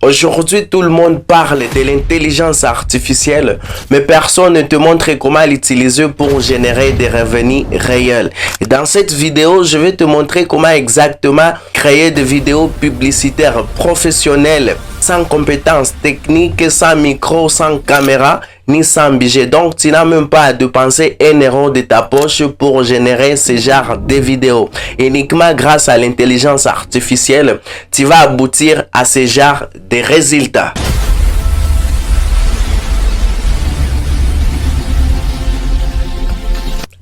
Aujourd'hui, tout le monde parle de l'intelligence artificielle, mais personne ne te montre comment l'utiliser pour générer des revenus réels. Et dans cette vidéo, je vais te montrer comment exactement créer des vidéos publicitaires professionnelles, sans compétences techniques, sans micro, sans caméra, ni sans budget. Donc, tu n'as même pas à dépenser 1 euro de ta poche pour générer ce genre de vidéos. Uniquement grâce à l'intelligence artificielle, tu vas aboutir à ce genre de résultats.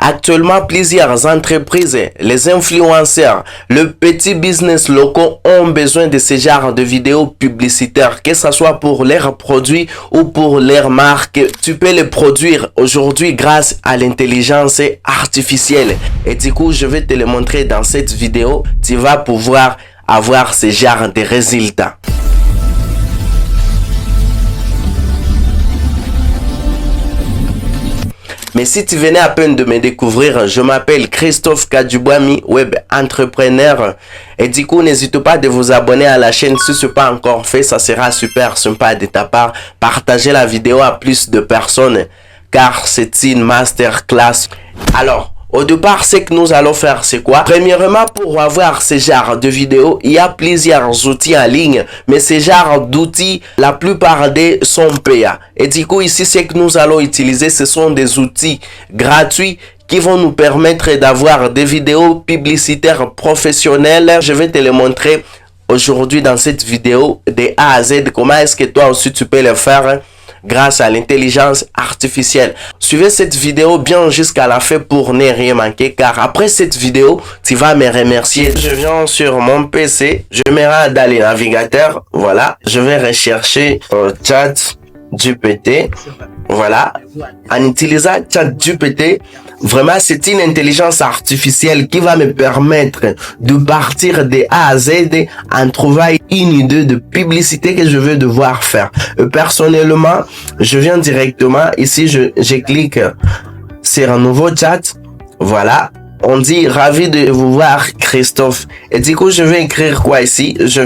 Actuellement, plusieurs entreprises, les influenceurs, le petit business locaux ont besoin de ce genre de vidéos publicitaires, que ce soit pour leurs produits ou pour leurs marques. Tu peux les produire aujourd'hui grâce à l'intelligence artificielle. Et du coup, je vais te le montrer dans cette vidéo. Tu vas pouvoir avoir ce genre de résultats. Mais si tu venais à peine de me découvrir, je m'appelle Christophe Kadjubwami, web entrepreneur. Et du coup, n'hésitez pas de vous abonner à la chaîne si ce n'est pas encore fait. Ça sera super sympa de ta part. Partagez la vidéo à plus de personnes car c'est une masterclass. Alors, au départ, ce que nous allons faire, c'est quoi? Premièrement, pour avoir ce genre de vidéos, il y a plusieurs outils en ligne, mais ce genre d'outils, la plupart des sont payants. Et du coup, ici, ce que nous allons utiliser, ce sont des outils gratuits qui vont nous permettre d'avoir des vidéos publicitaires professionnelles. Je vais te les montrer aujourd'hui dans cette vidéo de A à Z. Comment est-ce que toi aussi tu peux le faire grâce à l'intelligence artificielle. Suivez cette vidéo bien jusqu'à la fin pour ne rien manquer, car après cette vidéo, tu vas me remercier. Je viens sur mon PC, je me rends dans les navigateurs, voilà, je vais rechercher ChatGPT, voilà, en utilisant ChatGPT. Vraiment, c'est une intelligence artificielle qui va me permettre de partir de A à Z en trouvant une idée de publicité que je vais devoir faire. Personnellement, je viens directement ici, je clique sur un nouveau chat. Voilà. On dit ravi de vous voir, Christophe. Et du coup, je vais écrire quoi ici? Je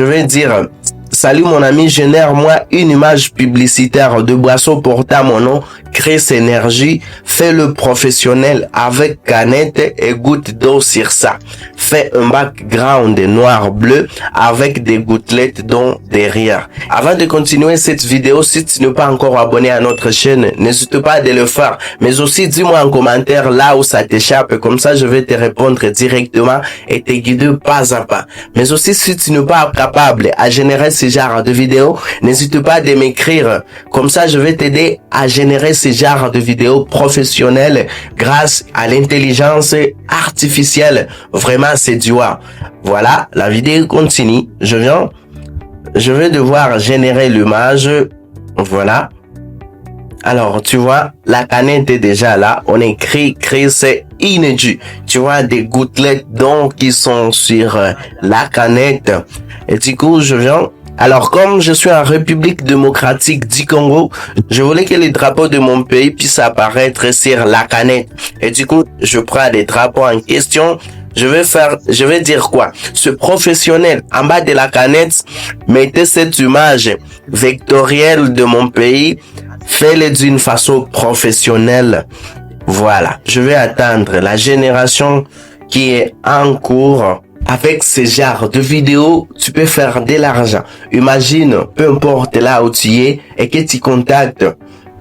vais dire salut mon ami, génère-moi une image publicitaire de boisson portant mon nom, Chris Énergie, fais-le professionnel avec canette et gouttes d'eau sur ça. Fais un background noir-bleu avec des gouttelettes d'eau derrière. Avant de continuer cette vidéo, si tu n'es pas encore abonné à notre chaîne, n'hésite pas de le faire. Mais aussi, dis-moi en commentaire là où ça t'échappe, comme ça je vais te répondre directement et te guider pas à pas. Mais aussi, si tu n'es pas capable à générer ce genre de vidéos, n'hésite pas de m'écrire. Comme ça, je vais t'aider à générer ce genre de vidéos professionnelles grâce à l'intelligence artificielle. Vraiment, c'est du wow. Voilà, la vidéo continue. Je vais devoir générer l'image. Voilà. Alors, tu vois, la canette est déjà là. On écrit Chris Energy. Tu vois, des gouttelettes d'eau qui sont sur la canette. Et du coup, alors, comme je suis en République démocratique du Congo, je voulais que les drapeaux de mon pays puissent apparaître sur la canette. Et du coup, je prends les drapeaux en question. Je vais dire quoi? Ce professionnel, en bas de la canette, mettez cette image vectorielle de mon pays. Fais-le d'une façon professionnelle. Voilà. Je vais attendre la génération qui est en cours. Avec ce genre de vidéos, tu peux faire de l'argent. Imagine, peu importe là où tu es et que tu contactes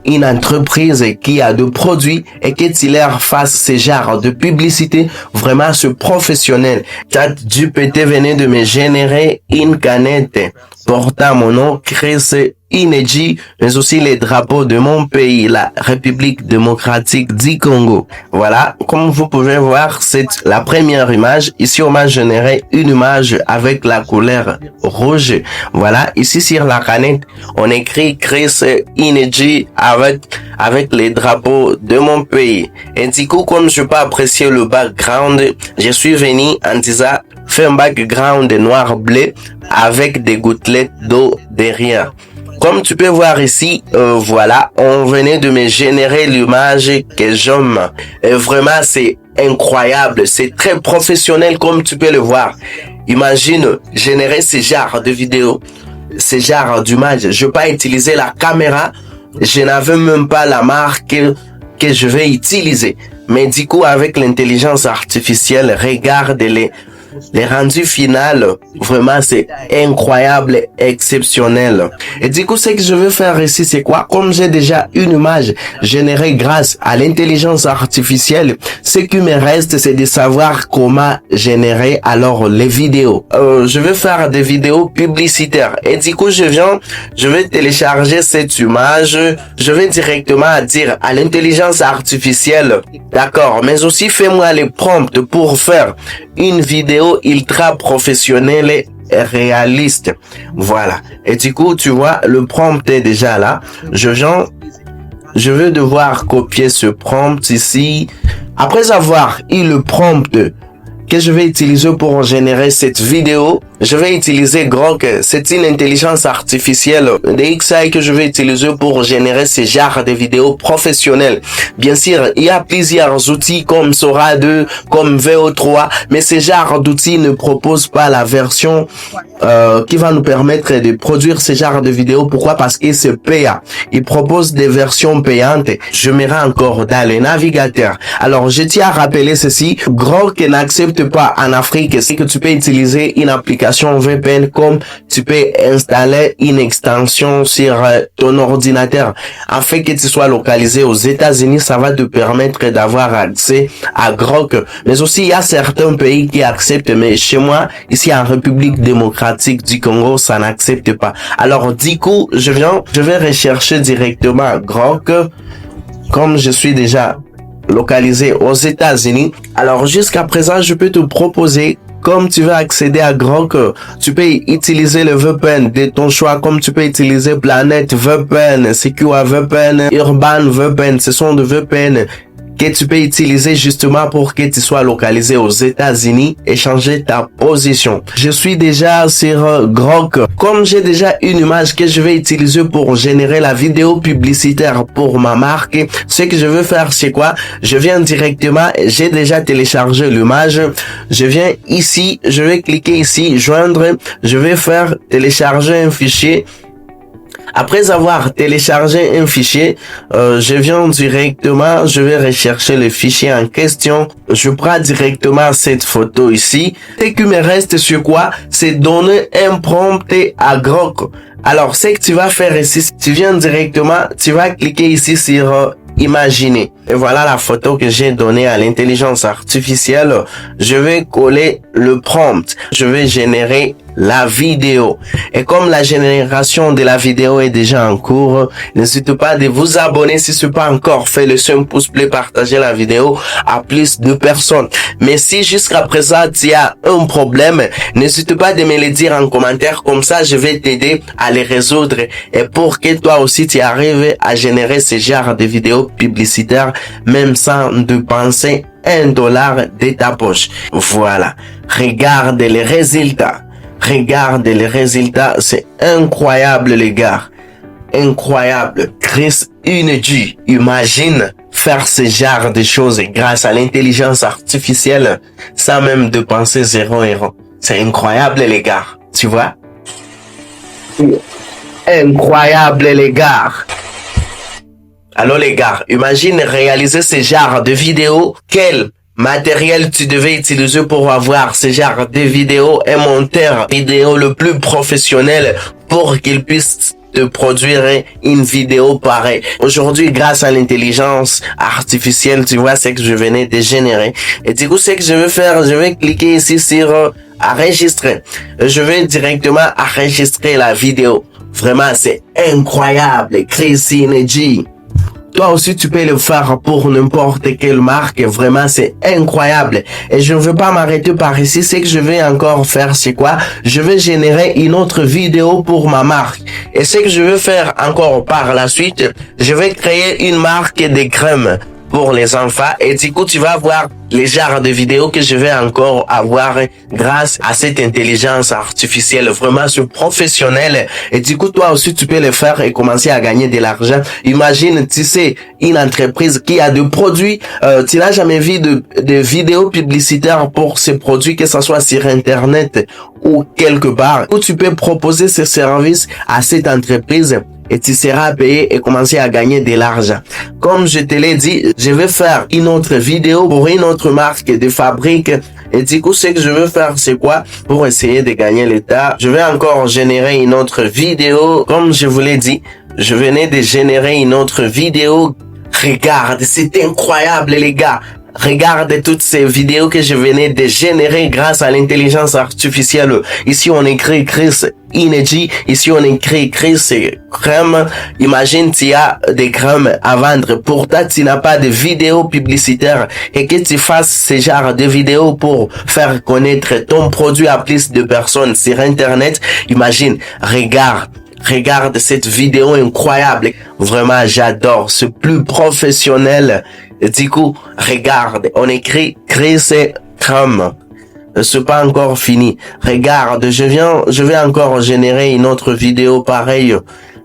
une entreprise qui a de produits et que tu leur fasses ce genre de publicité, vraiment ce professionnel. ChatGPT venait de me générer une canette portant mon nom, Chris Energy, mais aussi les drapeaux de mon pays, la République démocratique du Congo. Voilà, comme vous pouvez voir, c'est la première image. Ici, on m'a généré une image avec la couleur rouge. Voilà, ici sur la canette, on écrit Chris Energy avec les drapeaux de mon pays. Et du coup, comme je peux apprécier le background, je suis venu en disant, fais un background noir-bleu avec des gouttelettes d'eau derrière. Comme tu peux voir ici, voilà, on venait de me générer l'image que j'aime. Et vraiment, c'est incroyable, c'est très professionnel comme tu peux le voir. Imagine générer ce genre de vidéo. ce genre d'image. Je vais pas utiliser la caméra. Je n'avais même pas la marque que je vais utiliser. Mais du coup, avec l'intelligence artificielle, regarde les rendus finales, vraiment c'est incroyable, exceptionnel. Et du coup, ce que je veux faire ici, c'est quoi? Comme j'ai déjà une image générée grâce à l'intelligence artificielle, ce qui me reste, c'est de savoir comment générer alors les vidéos. Je vais faire des vidéos publicitaires. Et du coup, je vais télécharger cette image. Je vais directement dire à l'intelligence artificielle, d'accord, mais aussi fais-moi les prompts pour faire une vidéo ultra professionnelle et réaliste. Voilà. Et du coup, tu vois, le prompt est déjà là. Je vais devoir copier ce prompt ici. Après avoir eu le prompt que je vais utiliser pour générer cette vidéo, je vais utiliser Grok. C'est une intelligence artificielle de XAI que je vais utiliser pour générer ce genre de vidéos professionnelles. Bien sûr, il y a plusieurs outils comme Sora 2, comme VO3, mais ce genre d'outils ne proposent pas la version qui va nous permettre de produire ce genre de vidéos. Pourquoi? Parce qu'il se paye. Il propose des versions payantes. Je me rends encore dans les navigateurs. Alors, je tiens à rappeler ceci. Grok n'accepte pas en Afrique. C'est que tu peux utiliser une application VPN comme tu peux installer une extension sur ton ordinateur afin que tu sois localisé aux États-Unis. Ça va te permettre d'avoir accès à Grok. Mais aussi, il y a certains pays qui acceptent. Mais chez moi, ici en République démocratique du Congo, ça n'accepte pas. Alors, du coup, je vais rechercher directement Grok. Comme je suis déjà localisé aux États-Unis. Alors, jusqu'à présent, je peux te proposer, comme tu veux accéder à Grok, tu peux utiliser le VPN de ton choix, comme tu peux utiliser Planet VPN, Secure VPN, Urban VPN. Ce sont des VPN que tu peux utiliser justement pour que tu sois localisé aux États-Unis et changer ta position. Je suis déjà sur Grok. Comme j'ai déjà une image que je vais utiliser pour générer la vidéo publicitaire pour ma marque, ce que je veux faire, c'est quoi? Je viens directement, j'ai déjà téléchargé l'image. Je viens ici, je vais cliquer ici, joindre. Je vais faire télécharger un fichier. Après avoir téléchargé un fichier, je viens directement, je vais rechercher le fichier en question. Je prends directement cette photo ici. Ce qui me reste sur quoi? C'est donner un prompt à Grok. Alors, ce que tu vas faire ici, tu viens directement, tu vas cliquer ici sur imaginer. Et voilà la photo que j'ai donnée à l'intelligence artificielle. Je vais coller le prompt. Je vais générer la vidéo. Et comme la génération de la vidéo est déjà en cours, n'hésitez pas de vous abonner si ce n'est pas encore fait. Laissez un pouce bleu, partagez la vidéo à plus de personnes. Mais si jusqu'à présent tu as un problème, n'hésite pas de me le dire en commentaire. Comme ça, je vais t'aider à les résoudre. Et pour que toi aussi tu arrives à générer ce genre de vidéos publicitaires, même sans dépenser $1 de ta poche. Voilà. Regarde les résultats. Regarde les résultats, c'est incroyable les gars. Incroyable. Chris Uneji, imagine faire ce genre de choses grâce à l'intelligence artificielle sans même dépenser 0 €. C'est incroyable les gars, tu vois? Incroyable les gars. Alors les gars, imagine réaliser ce genre de vidéo. Quel matériel tu devais utiliser pour avoir ce genre de vidéo? Un monteur vidéo le plus professionnel pour qu'il puisse te produire une vidéo pareille. Aujourd'hui, grâce à l'intelligence artificielle, tu vois ce que je venais de générer. Et du coup, ce que je vais faire, je vais cliquer ici sur enregistrer. Je vais directement enregistrer la vidéo. Vraiment, c'est incroyable. Crazy Energy. Toi aussi, tu peux le faire pour n'importe quelle marque. Vraiment, c'est incroyable. Et je ne veux pas m'arrêter par ici. Ce que je vais encore faire, c'est quoi? Je vais générer une autre vidéo pour ma marque. Et ce que je veux faire encore par la suite, je vais créer une marque de crème. pour les enfants. Et du coup, tu vas voir les genres de vidéos que je vais encore avoir grâce à cette intelligence artificielle. Vraiment, c'est professionnel. Et du coup, toi aussi, tu peux le faire et commencer à gagner de l'argent. Imagine, tu sais, une entreprise qui a des produits, tu n'as jamais vu de vidéos publicitaires pour ces produits, que ce soit sur Internet ou quelque part, où tu peux proposer ce service à cette entreprise et tu seras payé et commencer à gagner de l'argent. Comme je te l'ai dit, je vais faire une autre vidéo pour une autre marque de fabrique. Et du coup, ce que je veux faire, c'est quoi? Pour essayer de gagner l'état, je vais encore générer une autre vidéo. Comme je vous l'ai dit, je venais de générer une autre vidéo. Regarde, c'est incroyable, les gars. Regarde toutes ces vidéos que je venais de générer grâce à l'intelligence artificielle. Ici, on écrit Chris Energy. Ici, on écrit Chris crème. Imagine, tu as des crèmes à vendre. Pourtant, tu n'as pas de vidéo publicitaire et que tu fasses ce genre de vidéos pour faire connaître ton produit à plus de personnes sur Internet. Imagine, regarde cette vidéo incroyable. Vraiment, j'adore. C'est plus professionnel. Du coup, regarde, on écrit Chris Crème. C'est pas encore fini. Regarde, je vais encore générer une autre vidéo pareille.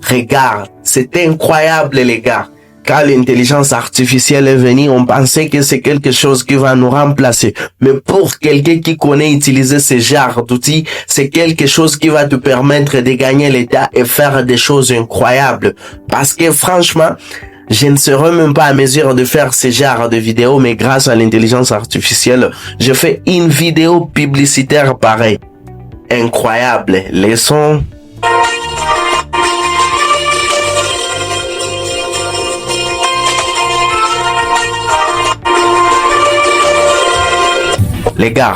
Regarde, c'est incroyable, les gars. Quand l'intelligence artificielle est venue, on pensait que c'est quelque chose qui va nous remplacer. Mais pour quelqu'un qui connaît utiliser ce genre d'outils, c'est quelque chose qui va te permettre de gagner l'état et faire des choses incroyables. Parce que franchement, je ne serai même pas à mesure de faire ce genre de vidéos, mais grâce à l'intelligence artificielle, je fais une vidéo publicitaire pareille. Incroyable. Les sons. Les gars,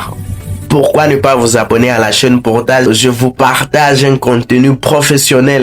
pourquoi ne pas vous abonner à la chaîne Portal? Je vous partage un contenu professionnel.